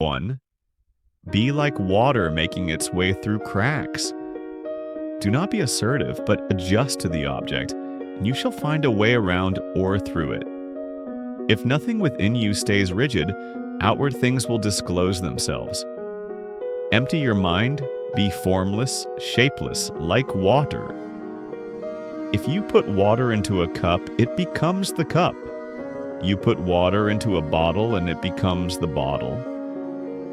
1. Be like water making its way through cracks. Do not be assertive, but adjust to the object, and you shall find a way around or through it. If nothing within you stays rigid, outward things will disclose themselves. Empty your mind, be formless, shapeless, like water. If you put water into a cup, it becomes the cup. You put water into a bottle and it becomes the bottle.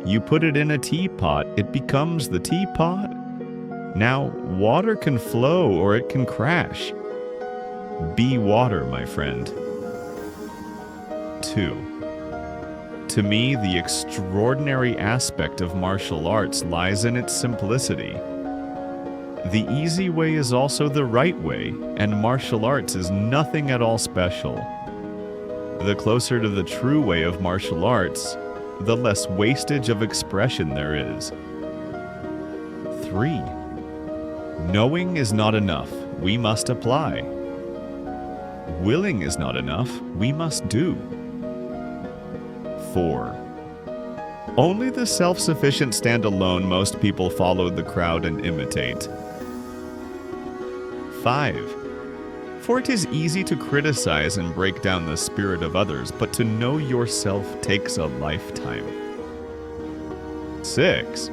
You put it in a teapot, it becomes the teapot. Now, water can flow or it can crash. Be water, my friend. 2. To me, the extraordinary aspect of martial arts lies in its simplicity. The easy way is also the right way, and martial arts is nothing at all special. The closer to the true way of martial arts, the less wastage of expression there is. 3. Knowing is not enough, we must apply. Willing is not enough, we must do. 4. Only the self-sufficient stand alone. Most people follow the crowd and imitate. 5. For it is easy to criticize and break down the spirit of others, but to know yourself takes a lifetime. 6.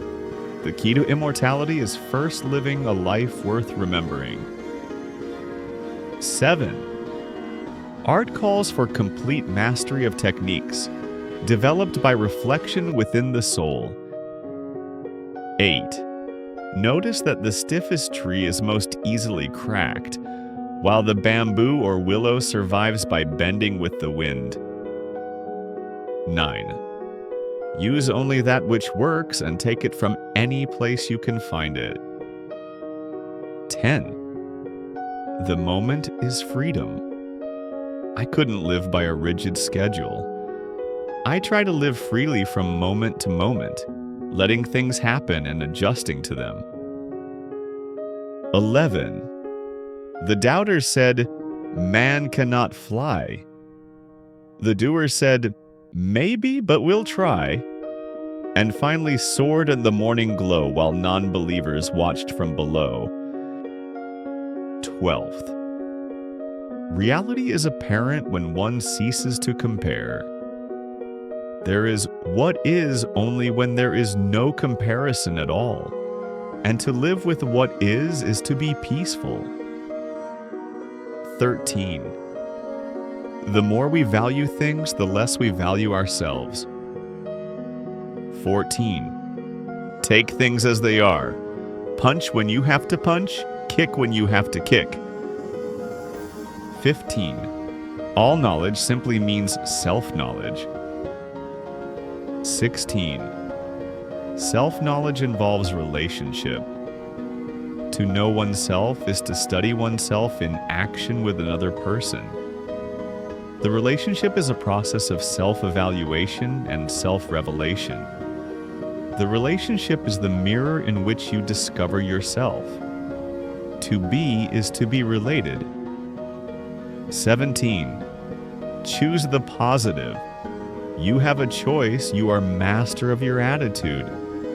The key to immortality is first living a life worth remembering. 7. Art calls for complete mastery of techniques, developed by reflection within the soul. 8. Notice that the stiffest tree is most easily cracked, while the bamboo or willow survives by bending with the wind. 9. Use only that which works and take it from any place you can find it. 10. The moment is freedom. I couldn't live by a rigid schedule. I try to live freely from moment to moment, letting things happen and adjusting to them. 11. The doubters said, "Man cannot fly." The doers said, "Maybe, but we'll try," and finally soared in the morning glow while non-believers watched from below. 12th. Reality is apparent when one ceases to compare. There is what is only when there is no comparison at all, and to live with what is to be peaceful. 13. The more we value things, the less we value ourselves. 14. Take things as they are. Punch when you have to punch, kick when you have to kick. 15. All knowledge simply means self-knowledge. 16. Self-knowledge involves relationship. To know oneself is to study oneself in action with another person. The relationship is a process of self-evaluation and self-revelation. The relationship is the mirror in which you discover yourself. To be is to be related. 17. Choose the positive. You have a choice, you are master of your attitude.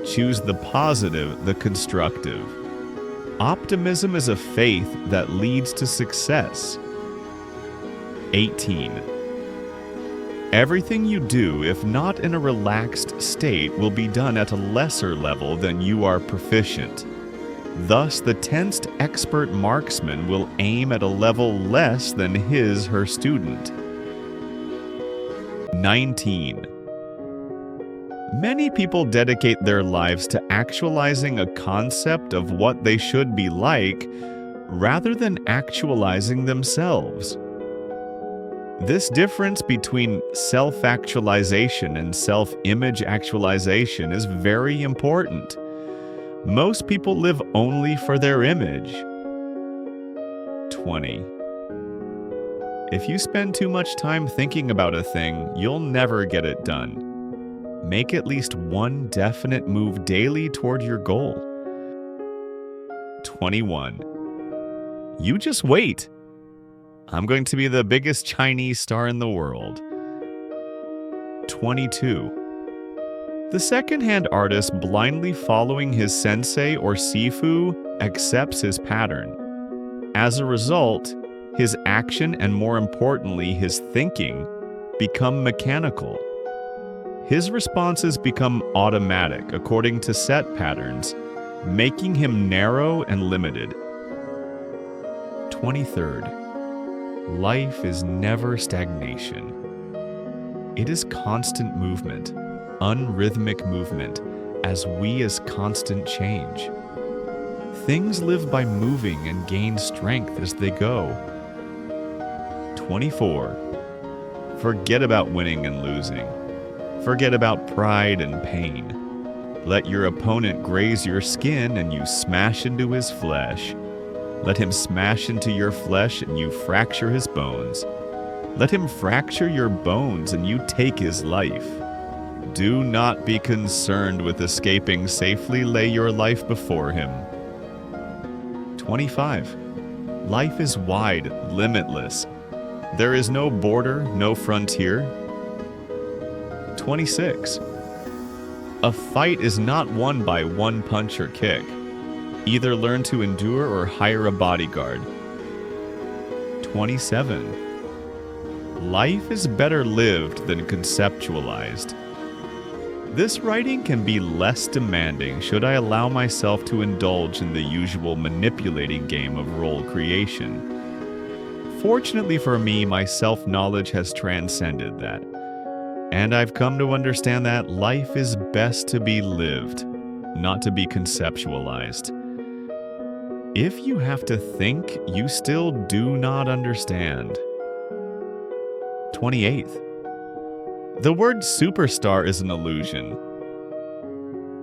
Choose the positive, the constructive. Optimism is a faith that leads to success. 18. Everything you do, if not in a relaxed state, will be done at a lesser level than you are proficient. Thus, the tensed expert marksman will aim at a level less than her student. 19. Many people dedicate their lives to actualizing a concept of what they should be like, rather than actualizing themselves. This difference between self-actualization and self-image actualization is very important. Most people live only for their image. 20. If you spend too much time thinking about a thing, you'll never get it done. Make at least one definite move daily toward your goal. 21. You just wait. I'm going to be the biggest Chinese star in the world. 22. The second-hand artist blindly following his sensei or sifu accepts his pattern. As a result, his action and more importantly, his thinking become mechanical. His responses become automatic according to set patterns, making him narrow and limited. 23rd, life is never stagnation. It is constant movement, unrhythmic movement, as we is constant change. Things live by moving and gain strength as they go. 24. Forget about winning and losing. Forget about pride and pain. Let your opponent graze your skin and you smash into his flesh. Let him smash into your flesh and you fracture his bones. Let him fracture your bones and you take his life. Do not be concerned with escaping safely. Lay your life before him. 25. Life is wide, limitless. There is no border, no frontier. 26. A fight is not won by one punch or kick. Either learn to endure or hire a bodyguard. 27. Life is better lived than conceptualized. This writing can be less demanding should I allow myself to indulge in the usual manipulating game of role creation. Fortunately for me, my self-knowledge has transcended that, and I've come to understand that life is best to be lived, not to be conceptualized. If you have to think, you still do not understand. 28th. The word superstar is an illusion.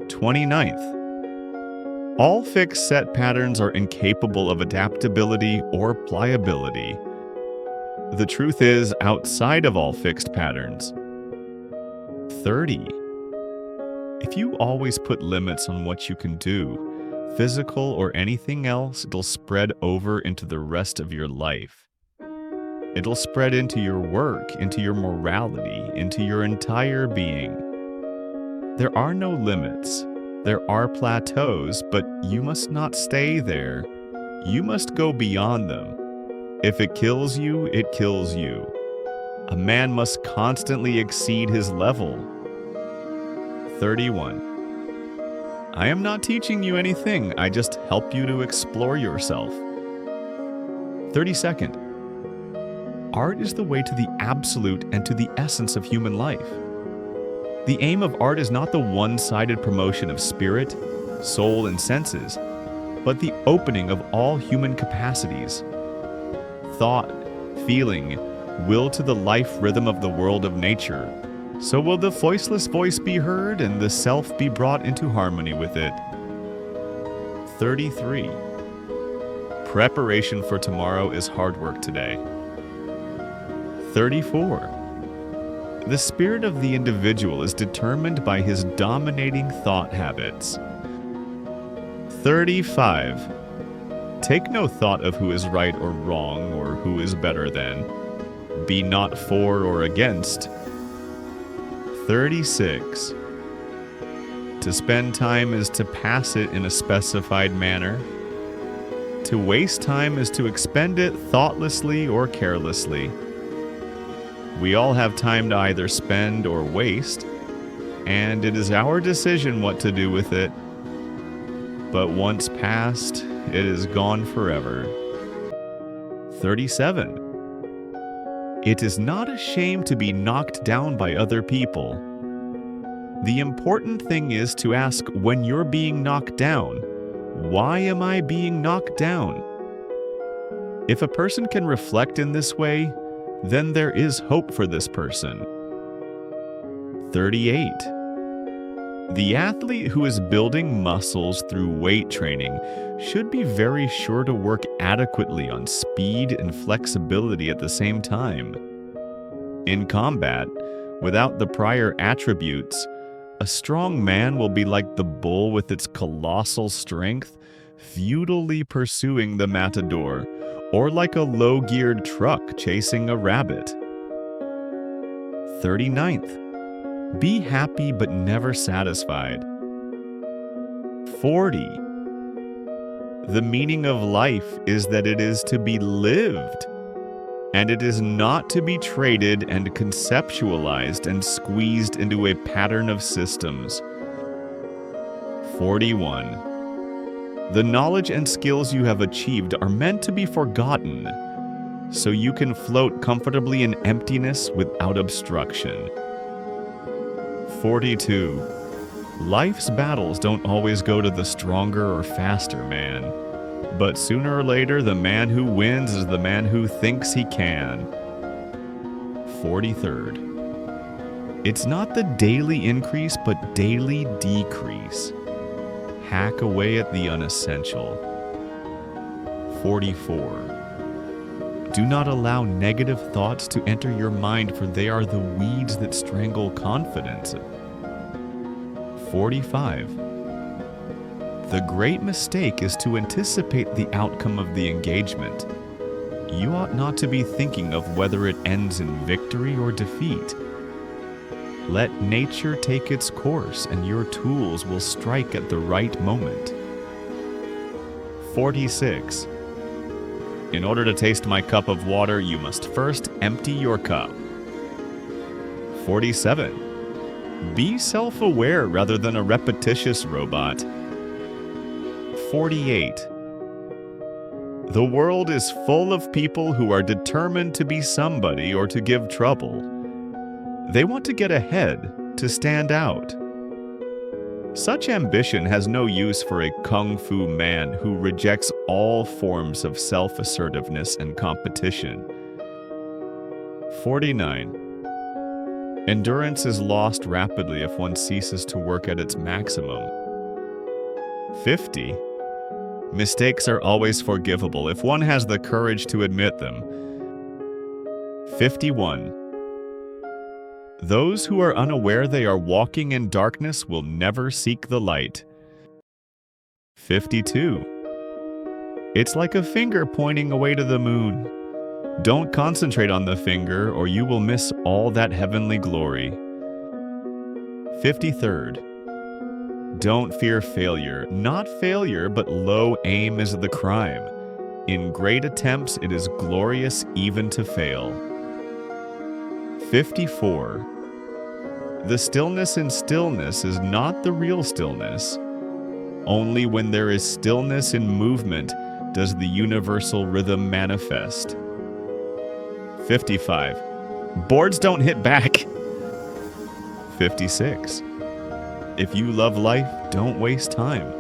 29th. All fixed set patterns are incapable of adaptability or pliability. The truth is outside of all fixed patterns. 30. If you always put limits on what you can do, physical or anything else, it'll spread over into the rest of your life. It'll spread into your work, into your morality, into your entire being. There are no limits. There are plateaus, but you must not stay there. You must go beyond them. If it kills you, it kills you. A man must constantly exceed his level. 31. I am not teaching you anything. I just help you to explore yourself. 32nd. Art is the way to the absolute and to the essence of human life. The aim of art is not the one-sided promotion of spirit, soul, and senses, but the opening of all human capacities. Thought, feeling, will to the life rhythm of the world of nature. So will the voiceless voice be heard and the self be brought into harmony with it. 33. Preparation for tomorrow is hard work today. 34. The spirit of the individual is determined by his dominating thought habits. 35. Take no thought of who is right or wrong or who is better than. Be not for or against. 36. To spend time is to pass it in a specified manner. To waste time is to expend it thoughtlessly or carelessly. We all have time to either spend or waste, and it is our decision what to do with it. But once past, it is gone forever. 37. It is not a shame to be knocked down by other people. The important thing is to ask when you're being knocked down, why am I being knocked down? If a person can reflect in this way, then there is hope for this person. 38. The athlete who is building muscles through weight training should be very sure to work adequately on speed and flexibility at the same time. In combat, without the prior attributes, a strong man will be like the bull with its colossal strength, futilely pursuing the matador, or like a low-geared truck chasing a rabbit. 39th. Be happy but never satisfied. 40. The meaning of life is that it is to be lived, and it is not to be traded and conceptualized and squeezed into a pattern of systems. 41. The knowledge and skills you have achieved are meant to be forgotten, so you can float comfortably in emptiness without obstruction. 42. Life's battles don't always go to the stronger or faster man, but sooner or later the man who wins is the man who thinks he can. 43rd. It's not the daily increase but daily decrease. Hack away at the unessential. 44. Do not allow negative thoughts to enter your mind, for they are the weeds that strangle confidence. 45. The great mistake is to anticipate the outcome of the engagement. You ought not to be thinking of whether it ends in victory or defeat. Let nature take its course, and your tools will strike at the right moment. 46. In order to taste my cup of water, you must first empty your cup. 47. Be self-aware rather than a repetitious robot. 48. The world is full of people who are determined to be somebody or to give trouble. They want to get ahead, to stand out. Such ambition has no use for a kung fu man who rejects all forms of self-assertiveness and competition. 49. Endurance is lost rapidly if one ceases to work at its maximum. 50. Mistakes are always forgivable if one has the courage to admit them. 51. Those who are unaware they are walking in darkness will never seek the light. 52. It's like a finger pointing away to the moon. Don't concentrate on the finger, or you will miss all that heavenly glory. 53rd. Don't fear failure. Not failure, but low aim is the crime. In great attempts, it is glorious even to fail. 54. The stillness in stillness is not the real stillness. Only when there is stillness in movement does the universal rhythm manifest. 55. Boards don't hit back. 56. If you love life, don't waste time,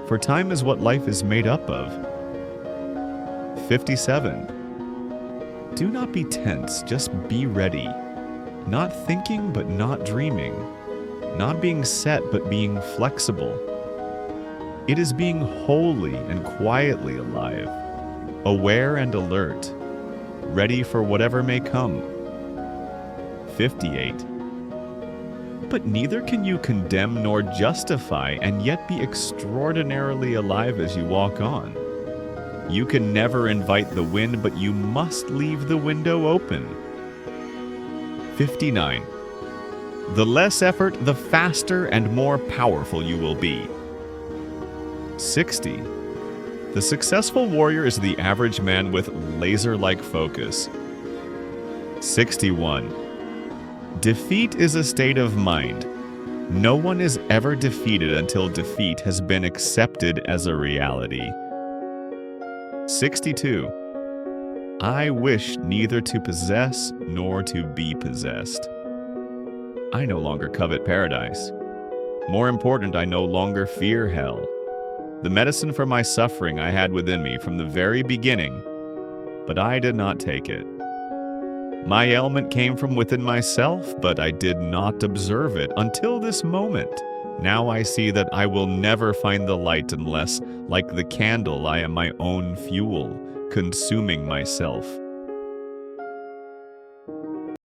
for time is what life is made up of. 57. Do not be tense, just be ready. Not thinking, but not dreaming. Not being set, but being flexible. It is being wholly and quietly alive, aware and alert, ready for whatever may come. 58. But neither can you condemn nor justify and yet be extraordinarily alive as you walk on. You can never invite the wind, but you must leave the window open. 59. The less effort, the faster and more powerful you will be. 60. The successful warrior is the average man with laser-like focus. 61. Defeat is a state of mind. No one is ever defeated until defeat has been accepted as a reality. 62. I wish neither to possess nor to be possessed. I no longer covet paradise. More important, I no longer fear hell. The medicine for my suffering I had within me from the very beginning, but I did not take it. My ailment came from within myself, but I did not observe it until this moment. Now I see that I will never find the light unless, like the candle, I am my own fuel, consuming myself.